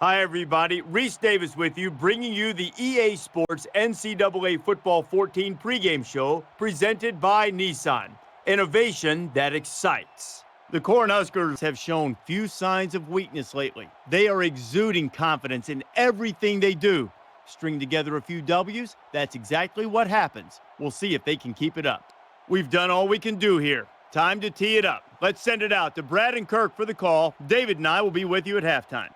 Hi, everybody. Reese Davis with you, bringing you the EA Sports NCAA Football 14 pregame show presented by Nissan. Innovation that excites. The Cornhuskers have shown few signs of weakness lately. They are exuding confidence in everything they do. String together a few W's, that's exactly what happens. We'll see if they can keep it up. We've done all we can do here. Time to tee it up. Let's send it out to Brad and Kirk for the call. David and I will be with you at halftime.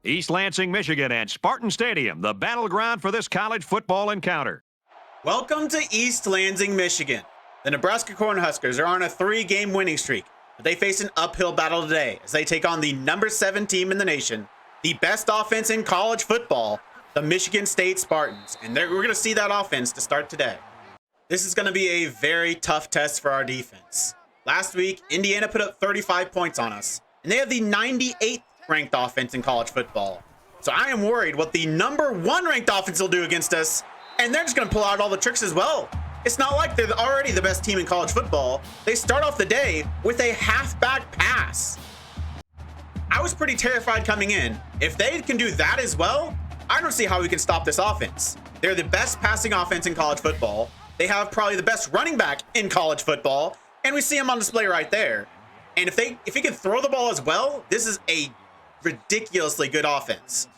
East Lansing, Michigan, and Spartan Stadium, the battleground for this college football encounter. Welcome to East Lansing, Michigan. The Nebraska Cornhuskers are on a 3-game winning streak, but they face an uphill battle today as they take on the number 7 team in the nation, the best offense in college football, the Michigan State Spartans. And we're going to see that offense to start today. This is going to be a very tough test for our defense. Last week, Indiana put up 35 points on us, and they have the 98th ranked offense in college football. So I am worried what the number 1 ranked offense will do against us, and they're just going to pull out all the tricks as well. It's not like they're already the best team in college football. They start off the day with a halfback pass. I was pretty terrified coming in. If they can do that as well, I don't see how we can stop this offense. They're the best passing offense in college football. They have probably the best running back in college football, and we see him on display right there. And if he can throw the ball as well, this is a ridiculously good offense.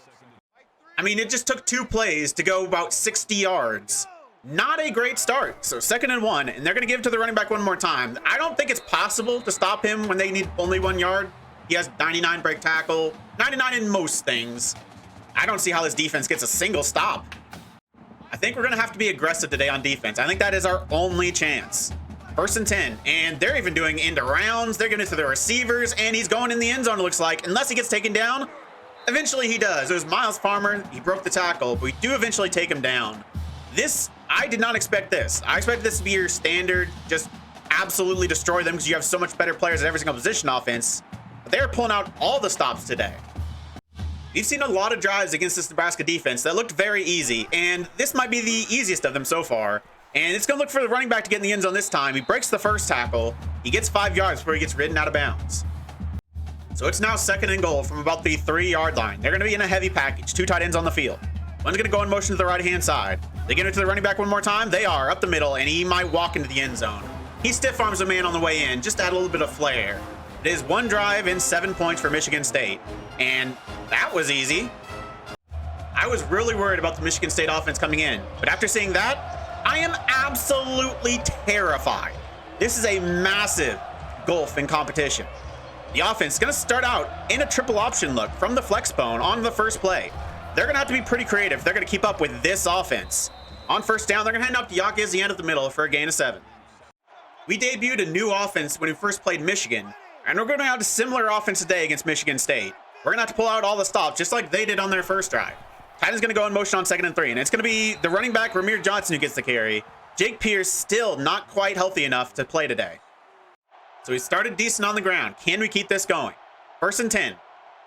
I mean, it just took 2 plays to go about 60 yards. Not a great start. So 2nd and 1, and they're going to give it to the running back one more time. I don't think it's possible to stop him when they need only 1 yard. He has 99 break tackle, 99 in most things. I don't see how this defense gets a single stop. I think we're going to have to be aggressive today on defense. I think that is our only chance. 1st and 10, and they're even doing end arounds. They're getting to the receivers, and he's going in the end zone, it looks like, unless he gets taken down. Eventually he does. It was Miles Farmer. He broke the tackle, but we do eventually take him down. I did not expect this. I expected this to be your standard, just absolutely destroy them because you have so much better players at every single position offense. But they're pulling out all the stops today. We've seen a lot of drives against this Nebraska defense that looked very easy, and this might be the easiest of them so far. And it's going to look for the running back to get in the end zone this time. He breaks the first tackle. He gets 5 yards before he gets ridden out of bounds. So it's now 2nd and goal from about the 3-yard line. They're going to be in a heavy package. 2 tight ends on the field. One's going to go in motion to the right-hand side. They get it to the running back one more time. They are up the middle, and he might walk into the end zone. He stiff arms a man on the way in, just to add a little bit of flair. It is 1 drive and 7 points for Michigan State. And that was easy. I was really worried about the Michigan State offense coming in. But after seeing that, I am absolutely terrified. This is a massive gulf in competition. The offense is going to start out in a triple option look from the flex bone on the first play. They're going to have to be pretty creative if they're going to keep up with this offense. On 1st down, they're going to hand off to Yaquez the end of the middle for a gain of 7. We debuted a new offense when we first played Michigan, and we're going to have a similar offense today against Michigan State. We're going to have to pull out all the stops just like they did on their first drive. Titan's going to go in motion on 2nd and 3, and it's going to be the running back, Ramir Johnson, who gets the carry. Jake Pierce still not quite healthy enough to play today. So he started decent on the ground. Can we keep this going? 1st and 10.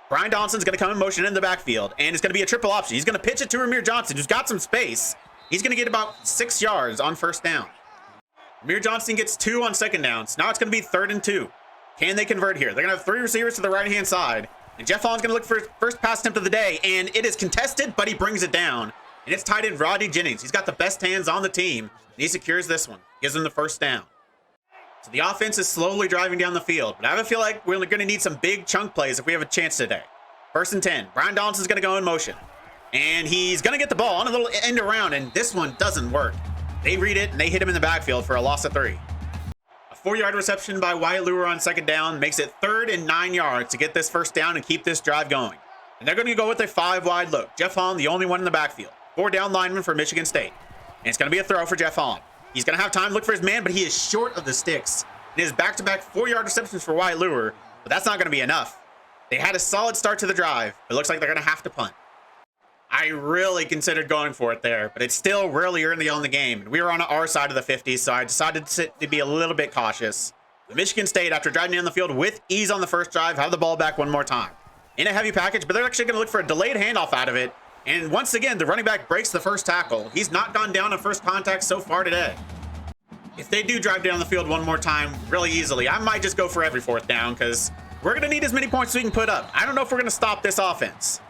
Brian Donaldson's going to come in motion in the backfield, and it's going to be a triple option. He's going to pitch it to Ramir Johnson, who's got some space. He's going to get about 6 yards on 1st down. Ramir Johnson gets 2 on 2nd down. So now it's going to be 3rd and 2. Can they convert here? They're going to have 3 receivers to the right-hand side. And Jeff Holland's going to look for his first pass attempt of the day, and it is contested, but he brings it down. And it's tight end Rodney Jennings. He's got the best hands on the team, and he secures this one. Gives him the 1st down. So the offense is slowly driving down the field, but I have a feel like we're going to need some big chunk plays if we have a chance today. 1st and 10. Brian Donaldson's going to go in motion. And he's going to get the ball on a little end around, and this one doesn't work. They read it, and they hit him in the backfield for a loss of 3. 4-yard reception by Wyatt Lure on 2nd down makes it 3rd and 9 yards to get this 1st down and keep this drive going. And they're going to go with a 5-wide look. Jeff Holland, the only one in the backfield. 4 down linemen for Michigan State. And it's going to be a throw for Jeff Holland. He's going to have time to look for his man, but he is short of the sticks. It is back-to-back 4-yard receptions for Wyatt Lure, but that's not going to be enough. They had a solid start to the drive. It looks like they're going to have to punt. I really considered going for it there, but it's still really early on in the game. We were on our side of the 50s, so I decided to be a little bit cautious. But Michigan State, after driving down the field with ease on the first drive, have the ball back one more time. In a heavy package, but they're actually going to look for a delayed handoff out of it. And once again, the running back breaks the first tackle. He's not gone down on first contact so far today. If they do drive down the field one more time really easily, I might just go for every fourth down because we're going to need as many points as we can put up. I don't know if we're going to stop this offense.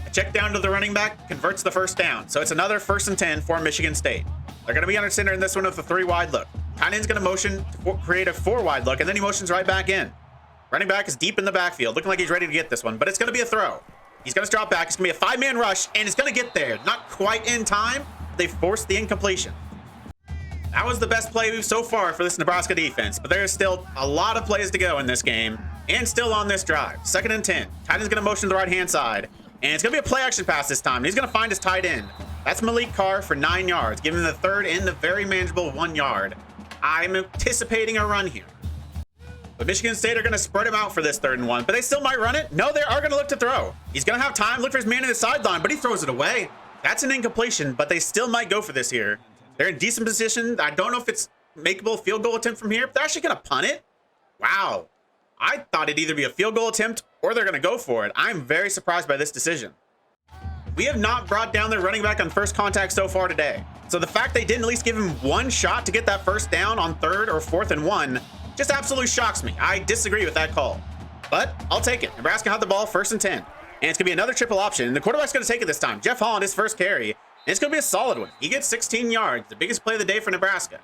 A check down to the running back converts the first down. So it's another 1st and 10 for Michigan State. They're going to be under center in this one with a 3-wide look. Tight end's going to motion to create a 4-wide look, and then he motions right back in. Running back is deep in the backfield, looking like he's ready to get this one, but it's going to be a throw. He's going to drop back. It's going to be a 5-man rush, and it's going to get there. Not quite in time. They forced the incompletion. That was the best play so far for this Nebraska defense, but there is still a lot of plays to go in this game, and still on this drive. 2nd and 10. Tight end's going to motion to the right-hand side, and it's going to be a play-action pass this time. He's going to find his tight end. That's Malik Carr for 9 yards, giving him the third and a very manageable 1 yard. I'm anticipating a run here. But Michigan State are going to spread him out for this 3rd and 1, but they still might run it. No, they are going to look to throw. He's going to have time, look for his man in the sideline, but he throws it away. That's an incompletion, but they still might go for this here. They're in decent position. I don't know if it's makeable field goal attempt from here, but they're actually going to punt it. Wow. I thought it'd either be a field goal attempt or they're going to go for it. I'm very surprised by this decision. We have not brought down their running back on first contact so far today. So the fact they didn't at least give him one shot to get that first down on 3rd or 4th and 1 just absolutely shocks me. I disagree with that call, but I'll take it. Nebraska had the ball 1st and 10, and it's going to be another triple option. And the quarterback's going to take it this time. Jeff Holland, his first carry, and it's going to be a solid one. He gets 16 yards, the biggest play of the day for Nebraska.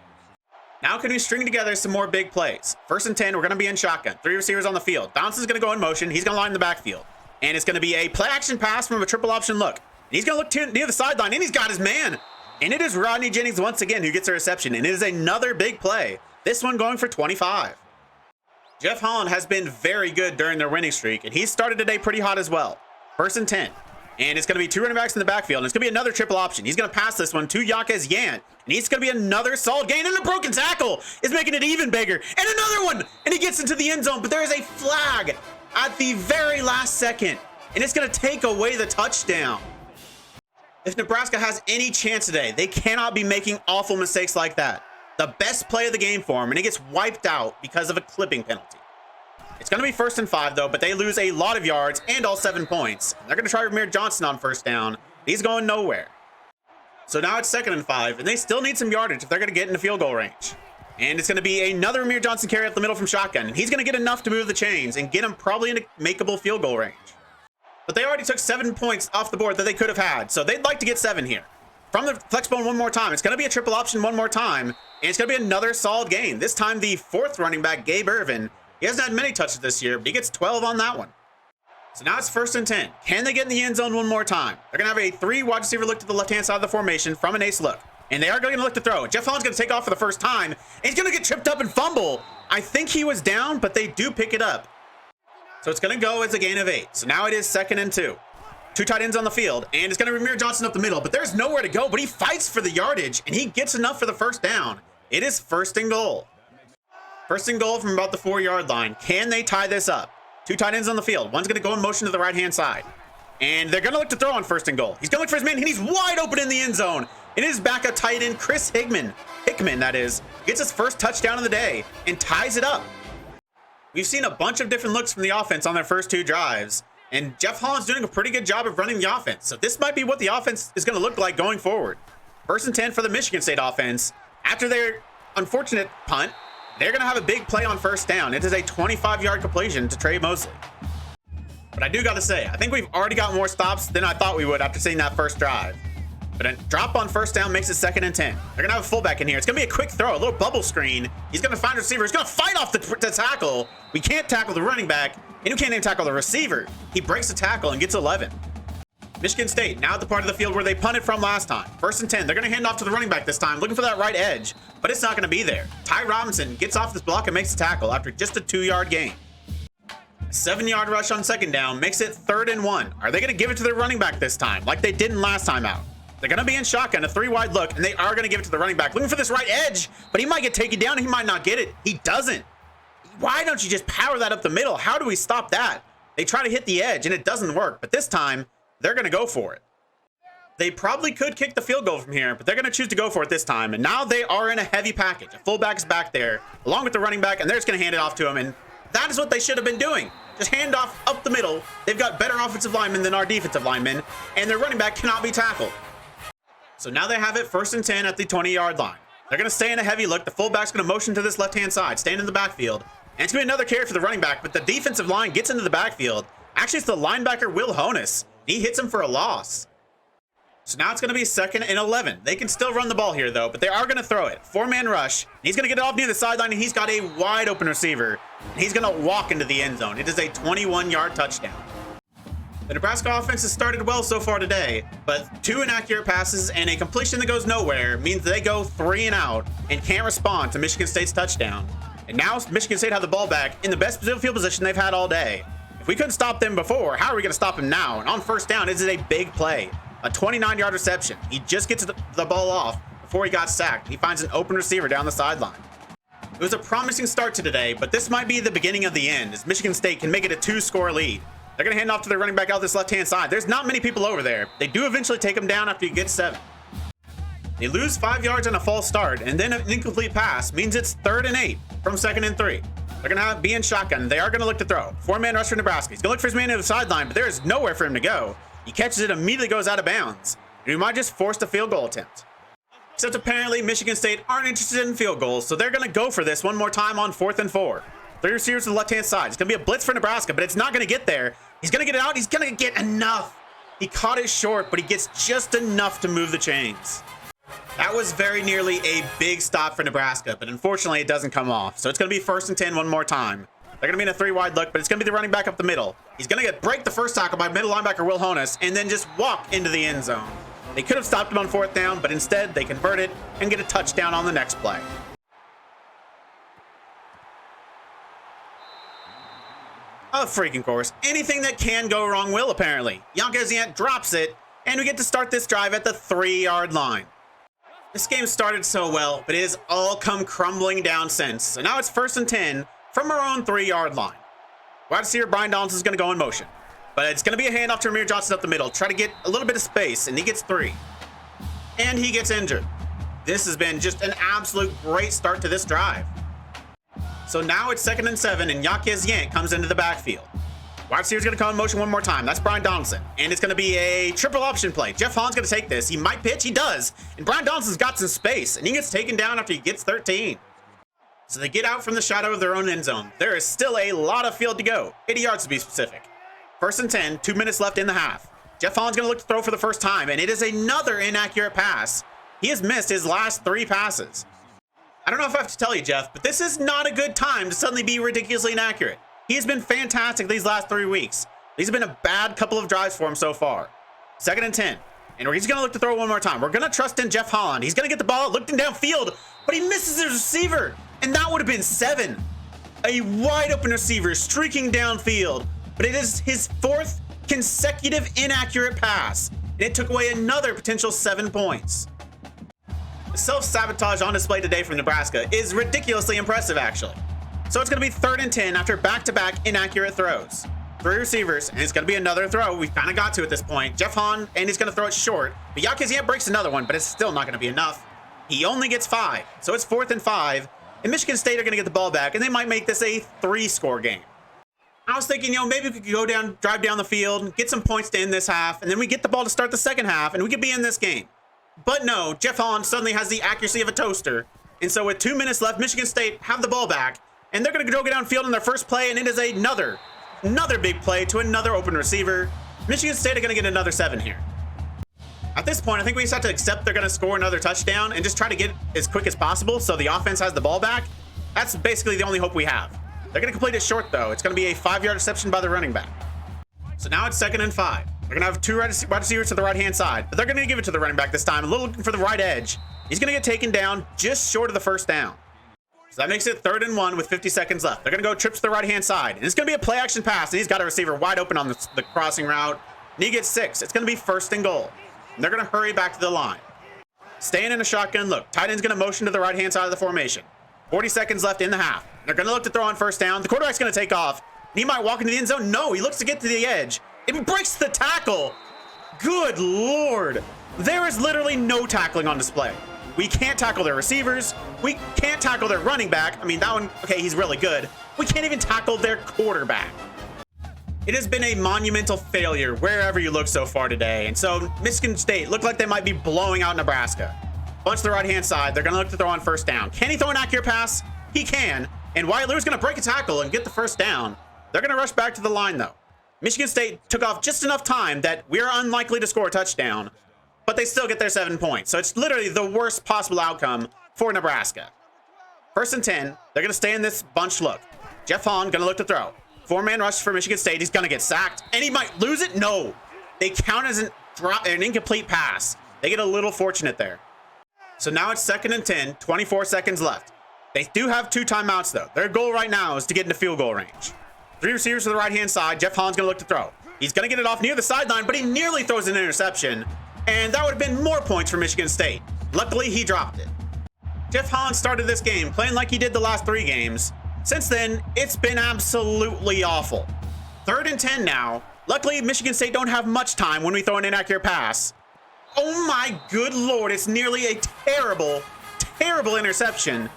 Now can we string together some more big plays? 1st and 10, we're going to be in shotgun. 3 receivers on the field. Donaldson's going to go in motion. He's going to line the backfield, and it's going to be a play action pass from a triple option look. And he's going to look near the sideline, and he's got his man. And it is Rodney Jennings once again who gets a reception, and it is another big play. This one going for 25. Jeff Holland has been very good during their winning streak, and he started today pretty hot as well. 1st and 10. And it's going to be 2 running backs in the backfield, and it's going to be another triple option. He's going to pass this one to Yaquez Yant, and he's going to be another solid gain, and a broken tackle is making it even bigger. And another one, and he gets into the end zone, but there is a flag at the very last second, and it's going to take away the touchdown. If Nebraska has any chance today, they cannot be making awful mistakes like that. The best play of the game for him, and it gets wiped out because of a clipping penalty. It's going to be 1st and 5, though, but they lose a lot of yards and all 7 points. They're going to try Ramir Johnson on 1st down. He's going nowhere. So now it's 2nd and 5, and they still need some yardage if they're going to get into field goal range. And it's going to be another Ramir Johnson carry up the middle from shotgun, and he's going to get enough to move the chains and get him probably into makeable field goal range. But they already took 7 points off the board that they could have had, so they'd like to get 7 here. From the flex bone one more time. It's going to be a triple option one more time, and it's going to be another solid game. This time the 4th running back, Gabe Irvin. He hasn't had many touches this year, but he gets 12 on that one. So now it's 1st and 10. Can they get in the end zone one more time? They're going to have a 3 wide receiver look to the left-hand side of the formation from an ace look. And they are going to look to throw. Jeff Holland's going to take off for the first time, and he's going to get tripped up and fumble. I think he was down, but they do pick it up. So it's going to go as a gain of 8. So now it is 2nd and 2. 2 tight ends on the field, and it's going to be Ramir Johnson up the middle, but there's nowhere to go, but he fights for the yardage, and he gets enough for the first down. It is 1st and goal. 1st and goal from about the 4-yard line. Can they tie this up? 2 tight ends on the field. One's going to go in motion to the right-hand side, and they're going to look to throw on 1st and goal. He's going to look for his man, and he's wide open in the end zone. It is backup tight end Chris Hickman, that is, gets his first touchdown of the day and ties it up. We've seen a bunch of different looks from the offense on their first 2 drives, and Jeff Holland's doing a pretty good job of running the offense. So this might be what the offense is going to look like going forward. 1st and 10 for the Michigan State offense. After their unfortunate punt, they're going to have a big play on 1st down. It is a 25-yard completion to Trey Mosley. But I do got to say, I think we've already got more stops than I thought we would after seeing that first drive. But a drop on 1st down makes it 2nd and 10. They're going to have a fullback in here. It's going to be a quick throw, a little bubble screen. He's going to find a receiver. He's going to fight off the tackle. We can't tackle the running back, and we can't even tackle the receiver. He breaks the tackle and gets 11. Michigan State, now at the part of the field where they punted from last time. 1st and 10. They're going to hand off to the running back this time, looking for that right edge, but it's not going to be there. Ty Robinson gets off this block and makes the tackle after just a 2-yard gain. A 7-yard rush on 2nd down makes it 3rd and 1. Are they going to give it to their running back this time, like they didn't last time out? They're going to be in shotgun, a 3-wide look, and they are going to give it to the running back, looking for this right edge, but he might get taken down and he might not get it. He doesn't. Why don't you just power that up the middle? How do we stop that? They try to hit the edge, and it doesn't work. But this time, they're going to go for it. They probably could kick the field goal from here, but they're going to choose to go for it this time. And now they are in a heavy package. A fullback is back there, along with the running back, and they're just going to hand it off to him. And that is what they should have been doing. Just hand off up the middle. They've got better offensive linemen than our defensive linemen, and their running back cannot be tackled. So now they have it 1st and 10 at the 20-yard line. They're going to stay in a heavy look. The fullback's going to motion to this left-hand side, stand in the backfield. And it's going to be another carry for the running back, but the defensive line gets into the backfield. Actually, it's the linebacker, Will Honus. He hits him for a loss. So now it's going to be 2nd and 11. They can still run the ball here, though, but they are going to throw it. 4-man rush. He's going to get it off near the sideline, and he's got a wide-open receiver. And he's going to walk into the end zone. It is a 21-yard touchdown. The Nebraska offense has started well so far today, but 2 inaccurate passes and a completion that goes nowhere means they go 3 and out and can't respond to Michigan State's touchdown. And now Michigan State have the ball back in the best field position they've had all day. If we couldn't stop them before, how are we going to stop them now? And on 1st down, this is a big play. A 29-yard reception. He just gets the ball off before he got sacked. He finds an open receiver down the sideline. It was a promising start to today, but this might be the beginning of the end as Michigan State can make it a 2-score lead. They're going to hand off to their running back out this left-hand side. There's not many people over there. They do eventually take him down after he gets 7. They lose 5 yards on a false start, and then an incomplete pass means it's 3rd and 8 from 2nd and 3. They're going to be in shotgun. They are going to look to throw. 4-man rush for Nebraska. He's going to look for his man to the sideline, but there is nowhere for him to go. He catches it, immediately goes out of bounds. And we might just force a field goal attempt. Except apparently Michigan State aren't interested in field goals, so they're going to go for this one more time on 4th and 4. 3 receivers to the left-hand side. It's going to be a blitz for Nebraska, but it's not going to get there. He's going to get it out. He's going to get enough. He caught it short, but he gets just enough to move the chains. That was very nearly a big stop for Nebraska, but unfortunately it doesn't come off. So it's going to be 1st and 10 one more time. They're going to be in a 3-wide look, but it's going to be the running back up the middle. He's going to break the first tackle by middle linebacker Will Honus and then just walk into the end zone. They could have stopped him on 4th down, but instead they convert it and get a touchdown on the next play. Of freaking course, anything that can go wrong will apparently. Yankees drops it, and we get to start this drive at the 3-yard line. This game started so well, but it has all come crumbling down since. So now it's 1st and 10 from our own 3-yard line. Wide receiver Brian Donaldson is going to go in motion. But it's going to be a handoff to Amir Johnson up the middle. Try to get a little bit of space, and he gets 3. And he gets injured. This has been just an absolute great start to this drive. So now it's 2nd and 7, and Yankees comes into the backfield. Wide receiver's going to come in motion one more time. That's Brian Donaldson. And it's going to be a triple option play. Jeff Holland's going to take this. He might pitch. He does. And Brian Donaldson's got some space, and he gets taken down after he gets 13. So they get out from the shadow of their own end zone. There is still a lot of field to go. 80 yards to be specific. 1st and 10, 2 minutes left in the half. Jeff Holland's going to look to throw for the first time, and it is another inaccurate pass. He has missed his last 3 passes. I don't know if I have to tell you, Jeff, but this is not a good time to suddenly be ridiculously inaccurate. He has been fantastic these last 3 weeks. These have been a bad couple of drives for him so far. 2nd and 10. And he's going to look to throw one more time. We're going to trust in Jeff Holland. He's going to get the ball, looking downfield, but he misses his receiver. And that would have been 7. A wide open receiver streaking downfield. But it is his 4th consecutive inaccurate pass. And it took away another potential 7 points. The self-sabotage on display today from Nebraska is ridiculously impressive, actually. So it's going to be 3rd and 10 after back-to-back inaccurate throws. 3 receivers, and it's going to be another throw. We've kind of got to at this point. Jeff Hahn, and he's going to throw it short. But Yakuzian breaks another one, but it's still not going to be enough. He only gets 5, so it's 4th and 5. And Michigan State are going to get the ball back, and they might make this a 3-score game. I was thinking, maybe we could go down, drive down the field, get some points to end this half, and then we get the ball to start the second half, and we could be in this game. But no, Jeff Holland suddenly has the accuracy of a toaster. And so with 2 minutes left, Michigan State have the ball back, and they're going to go downfield in their first play, and it is another big play to another open receiver. Michigan State are going to get another 7 here. At this point, I think we just have to accept they're going to score another touchdown and just try to get as quick as possible so the offense has the ball back. That's basically the only hope we have. They're going to complete it short, though. It's going to be a 5-yard reception by the running back. So now it's 2nd and 5. They're going to have 2 wide receivers to the right-hand side, but they're going to give it to the running back this time, a little looking for the right edge. He's going to get taken down just short of the first down. So that makes it 3rd and 1 with 50 seconds left. They're going to go trips to the right-hand side, and it's going to be a play-action pass, and he's got a receiver wide open on the crossing route, and he gets 6. It's going to be 1st and goal, and they're going to hurry back to the line. Staying in a shotgun look. Tight end's going to motion to the right-hand side of the formation. 40 seconds left in the half. They're going to look to throw on 1st down. The quarterback's going to take off, He might walk into the end zone. No, he looks to get to the edge. It breaks the tackle. Good Lord. There is literally no tackling on display. We can't tackle their receivers. We can't tackle their running back. I mean, that one, okay, he's really good. We can't even tackle their quarterback. It has been a monumental failure wherever you look so far today. And so Michigan State looked like they might be blowing out Nebraska. Bunch to the right-hand side. They're going to look to throw on first down. Can he throw an accurate pass? He can. And Wyatt Lewer's going to break a tackle and get the first down. They're going to rush back to the line, though. Michigan State took off just enough time that we are unlikely to score a touchdown, but they still get their 7 points. So it's literally the worst possible outcome for Nebraska. First and 10. They're going to stay in this bunch look. Jeff Hahn going to look to throw. 4-man rush for Michigan State. He's going to get sacked, and he might lose it. No. They count as an incomplete pass. They get a little fortunate there. So now it's 2nd and 10, 24 seconds left. They do have 2 timeouts, though. Their goal right now is to get into field goal range. 3 receivers to the right-hand side. Jeff Hahn's going to look to throw. He's going to get it off near the sideline, but he nearly throws an interception, and that would have been more points for Michigan State. Luckily, he dropped it. Jeff Hahn started this game playing like he did the last 3 games. Since then, it's been absolutely awful. 3rd and 10 now. Luckily, Michigan State don't have much time when we throw an inaccurate pass. Oh my good Lord, it's nearly a terrible, terrible interception.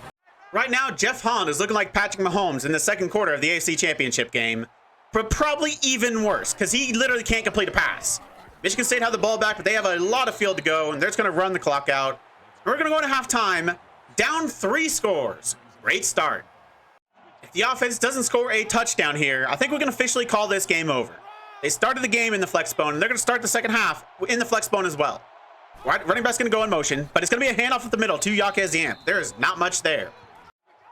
Right now, Jeff Hahn is looking like Patrick Mahomes in the 2nd quarter of the AFC Championship game, but probably even worse because he literally can't complete a pass. Michigan State have the ball back, but they have a lot of field to go, and they're just going to run the clock out. We're going to go into halftime, down 3 scores. Great start. If the offense doesn't score a touchdown here, I think we can officially call this game over. They started the game in the flex bone, and they're going to start the second half in the flex bone as well. Running back's going to go in motion, but it's going to be a handoff at the middle to Jaquez Yant. There is not much there.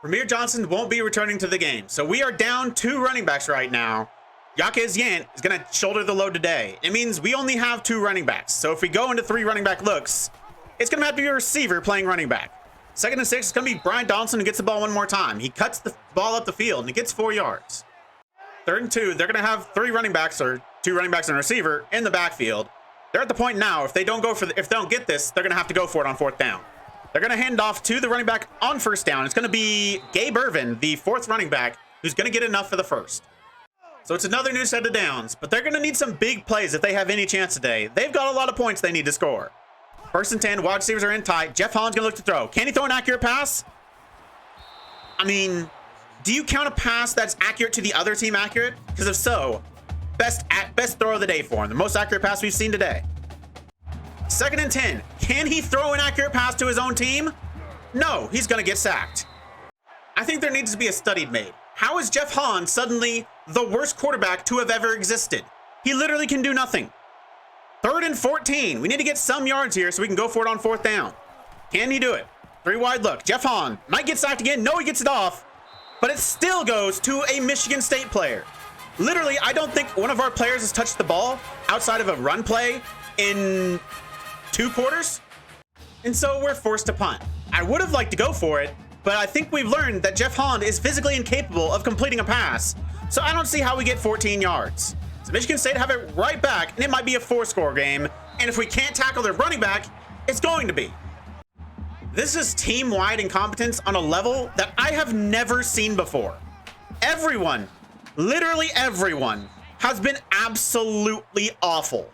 Ramir Johnson won't be returning to the game, so we are down 2 running backs right now. Jaquez Yant is going to shoulder the load today. It means we only have 2 running backs, so if we go into 3 running back looks, it's going to have to be a receiver playing running back. 2nd and 6, it's going to be Brian Donaldson who gets the ball one more time. He cuts the ball up the field, and he gets 4 yards. 3rd and 2, they're going to have 3 running backs or 2 running backs and a receiver in the backfield. They're at the point now, if they don't get this, they're going to have to go for it on 4th down. They're going to hand off to the running back on 1st down. It's going to be Gabe Irvin, the 4th running back, who's going to get enough for the 1st. So it's another new set of downs, but they're going to need some big plays if they have any chance today. They've got a lot of points they need to score. 1st and 10, wide receivers are in tight. Jeff Hahn's going to look to throw. Can he throw an accurate pass? I mean, do you count a pass that's accurate to the other team accurate? Because if so, best throw of the day for him. The most accurate pass we've seen today. 2nd and 10. Can he throw an accurate pass to his own team? No, he's going to get sacked. I think there needs to be a study made. How is Jeff Hahn suddenly the worst quarterback to have ever existed? He literally can do nothing. 3rd and 14. We need to get some yards here so we can go for it on 4th down. Can he do it? 3 wide look. Jeff Hahn might get sacked again. No, he gets it off. But it still goes to a Michigan State player. Literally, I don't think one of our players has touched the ball outside of a run play in 2 quarters. And so we're forced to punt. I would have liked to go for it, but I think we've learned that Jeff Hahn is physically incapable of completing a pass. So I don't see how we get 14 yards. So Michigan State have it right back, and it might be a 4-score game. And if we can't tackle their running back, it's going to be. This is team-wide incompetence on a level that I have never seen before. Everyone, literally everyone, has been absolutely awful.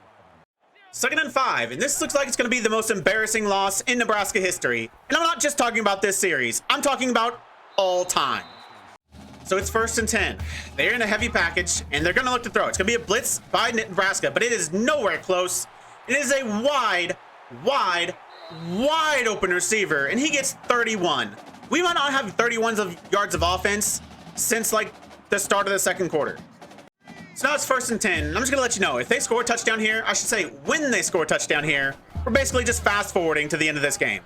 2nd and 5, and this looks like it's going to be the most embarrassing loss in Nebraska history. And I'm not just talking about this series, I'm talking about all time. So it's 1st and 10. They're in a heavy package, and they're going to look to throw. It's going to be a blitz by Nebraska, but it is nowhere close. It is a wide open receiver, and he gets 31. We might not have 31 yards of offense since like the start of the 2nd quarter. So now it's 1st and 10. I'm just going to let you know, if they score a touchdown here, I should say when they score a touchdown here, we're basically just fast forwarding to the end of this game.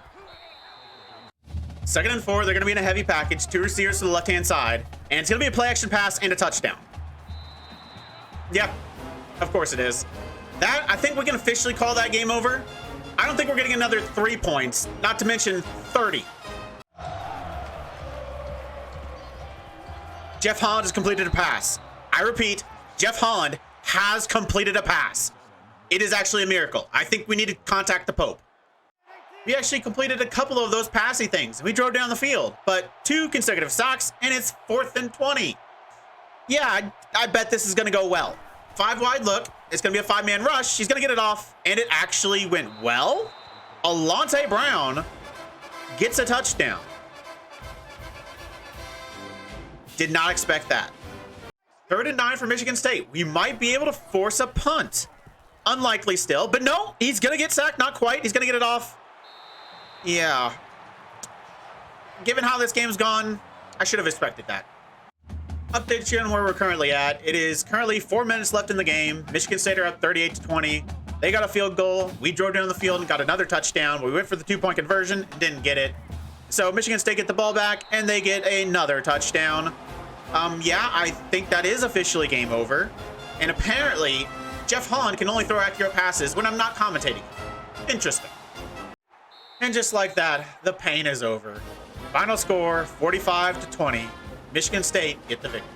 2nd and 4, they're going to be in a heavy package, 2 receivers to the left-hand side, and it's going to be a play action pass and a touchdown. Yep, of course it is. That, I think we can officially call that game over. I don't think we're getting another 3 points, not to mention 30. Jeff Hahn has completed a pass. I repeat, Jeff Hahn has completed a pass. It is actually a miracle. I think we need to contact the Pope. We actually completed a couple of those passing things. We drove down the field, but 2 consecutive sacks, and it's 4th and 20. yeah, I bet this is going to go well. 5 wide look. It's going to be a 5-man rush. He's going to get it off, and it actually went well. Alontae Brown gets a touchdown. Did not expect that. 3rd and 9 for Michigan State. We might be able to force a punt. Unlikely still, but no, he's going to get sacked. Not quite. He's going to get it off. Yeah. Given how this game's gone, I should have expected that. Updates you on where we're currently at. It is currently 4 minutes left in the game. Michigan State are up 38-20. They got a field goal. We drove down the field and got another touchdown. We went for the 2-point conversion and didn't get it. So Michigan State get the ball back and they get another touchdown. Yeah, I think that is officially game over. And apparently, Jeff Holland can only throw accurate passes when I'm not commentating. Interesting. And just like that, the pain is over. Final score, 45-20. Michigan State get the victory.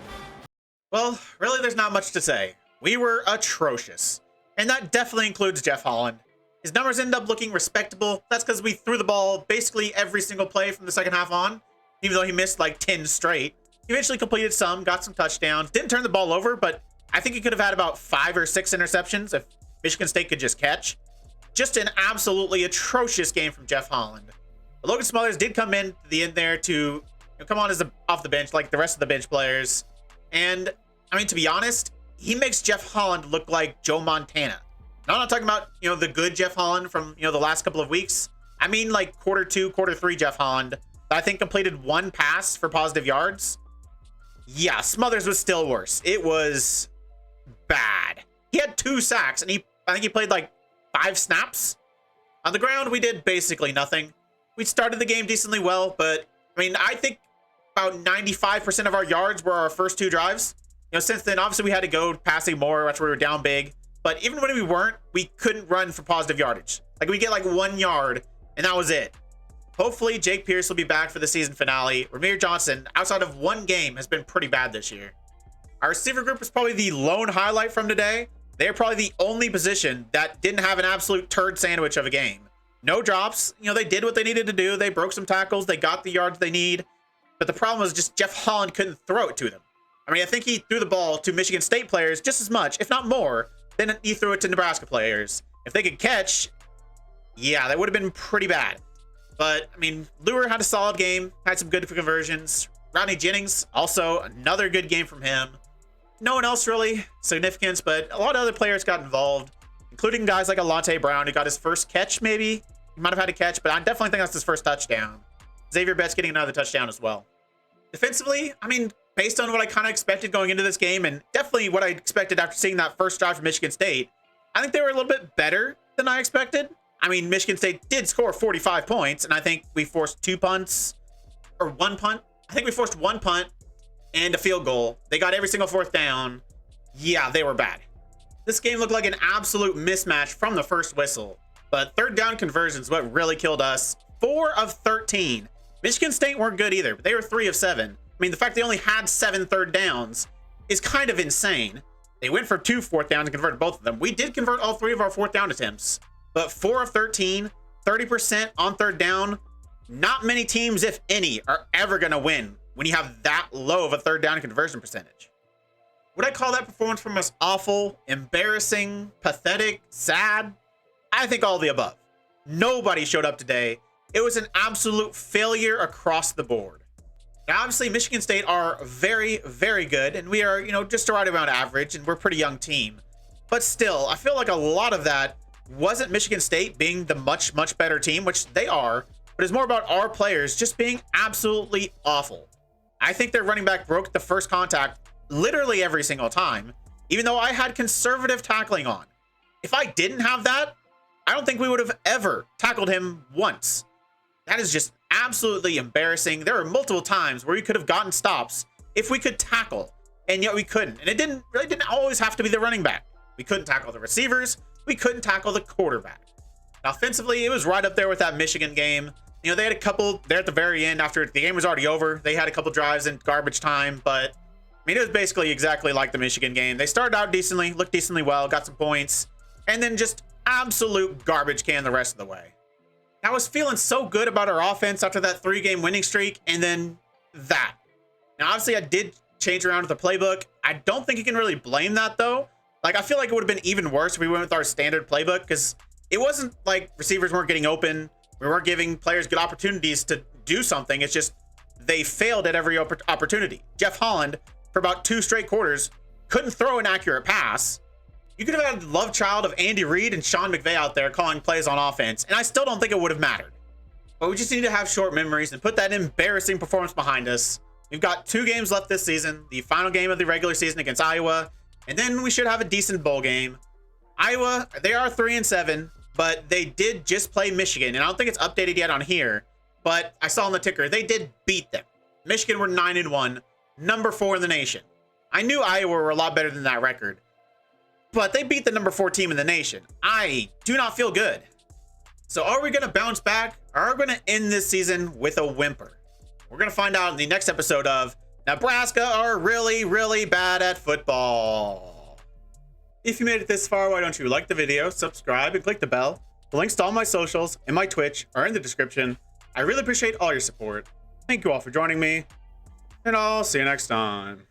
Well, really, there's not much to say. We were atrocious. And that definitely includes Jeff Holland. His numbers end up looking respectable. That's because we threw the ball basically every single play from the second half on, even though he missed like 10 straight. He eventually completed some, got some touchdowns, didn't turn the ball over, but I think he could have had about 5 or 6 interceptions if Michigan State could just catch. Just an absolutely atrocious game from Jeff Holland. But Logan Smothers did come in to the end there to come on as off the bench like the rest of the bench players. And, I mean, to be honest, he makes Jeff Holland look like Joe Montana. Now, I'm not talking about, the good Jeff Holland from, the last couple of weeks. I mean, like, quarter 2, quarter 3 Jeff Holland that I think completed 1 pass for positive yards. Yeah, Smothers was still worse. It was bad. He had 2 sacks, and I think he played, like, 5 snaps. On the ground, we did basically nothing. We started the game decently well, but, I mean, I think about 95% of our yards were our first 2 drives. Since then, obviously, we had to go passing more. That's where we were down big. But even when we weren't, we couldn't run for positive yardage. Like, we get, like, 1 yard, and that was it. Hopefully, Jake Pierce will be back for the season finale. Ramir Johnson, outside of 1 game, has been pretty bad this year. Our receiver group is probably the lone highlight from today. They're probably the only position that didn't have an absolute turd sandwich of a game. No drops. They did what they needed to do. They broke some tackles. They got the yards they need. But the problem was just Jeff Holland couldn't throw it to them. I mean, I think he threw the ball to Michigan State players just as much, if not more, than he threw it to Nebraska players. If they could catch, yeah, that would have been pretty bad. But, I mean, Lure had a solid game, had some good conversions. Rodney Jennings, also another good game from him. No one else really significance, but a lot of other players got involved, including guys like Alontae Brown, who got his first catch, maybe. He might have had a catch, but I definitely think that's his first touchdown. Xavier Betts getting another touchdown as well. Defensively, I mean, based on what I kind of expected going into this game, and definitely what I expected after seeing that first drive from Michigan State, I think they were a little bit better than I expected. I mean, Michigan State did score 45 points, and I think we forced 2 punts, or 1 punt. I think we forced 1 punt and a field goal. They got every single 4th down. Yeah, they were bad. This game looked like an absolute mismatch from the first whistle, but 3rd down conversions what really killed us. 4 of 13. Michigan State weren't good either, but they were 3 of 7. I mean, the fact they only had 7 3rd downs is kind of insane. They went for 2 4th downs and converted both of them. We did convert all 3 of our 4th down attempts, but 4 of 13, 30% on 3rd down. Not many teams, if any, are ever going to win when you have that low of a 3rd down conversion percentage. Would I call that performance from us awful, embarrassing, pathetic, sad? I think all of the above. Nobody showed up today. It was an absolute failure across the board. Now, obviously, Michigan State are very, very good, and we are, just right around average, and we're a pretty young team. But still, I feel like a lot of that wasn't Michigan State being the much, much better team, which they are, but it's more about our players just being absolutely awful. I think their running back broke the first contact literally every single time, even though I had conservative tackling on. If I didn't have that, I don't think we would have ever tackled him once. That is just absolutely embarrassing. There were multiple times where we could have gotten stops if we could tackle, and yet we couldn't. And it really didn't always have to be the running back. We couldn't tackle the receivers. We couldn't tackle the quarterback. Now, offensively, it was right up there with that Michigan game. They had a couple there at the very end after the game was already over. They had a couple drives in garbage time, but I mean, it was basically exactly like the Michigan game. They started out decently, looked decently well, got some points, and then just absolute garbage can the rest of the way. I was feeling so good about our offense after that 3-game winning streak, and then that. Now, obviously, I did change around the playbook. I don't think you can really blame that though. Like, I feel like it would have been even worse if we went with our standard playbook, because it wasn't like receivers weren't getting open. We weren't giving players good opportunities to do something. It's just they failed at every opportunity. Jeff Holland, for about 2 straight quarters, couldn't throw an accurate pass. You could have had the love child of Andy Reid and Sean McVay out there calling plays on offense, and I still don't think it would have mattered. But we just need to have short memories and put that embarrassing performance behind us. We've got 2 games left this season, the final game of the regular season against Iowa, and then we should have a decent bowl game. Iowa, they are 3-7, but they did just play Michigan, and I don't think it's updated yet on here, but I saw on the ticker, they did beat them. Michigan were 9-1, number 4 in the nation. I knew Iowa were a lot better than that record, but they beat the number 4 team in the nation. I do not feel good. So are we going to bounce back, or are we going to end this season with a whimper? We're going to find out in the next episode of Nebraska are really, really bad at football. If you made it this far, why don't you like the video, subscribe, and click the bell. The links to all my socials and my Twitch are in the description. I really appreciate all your support. Thank you all for joining me, and I'll see you next time.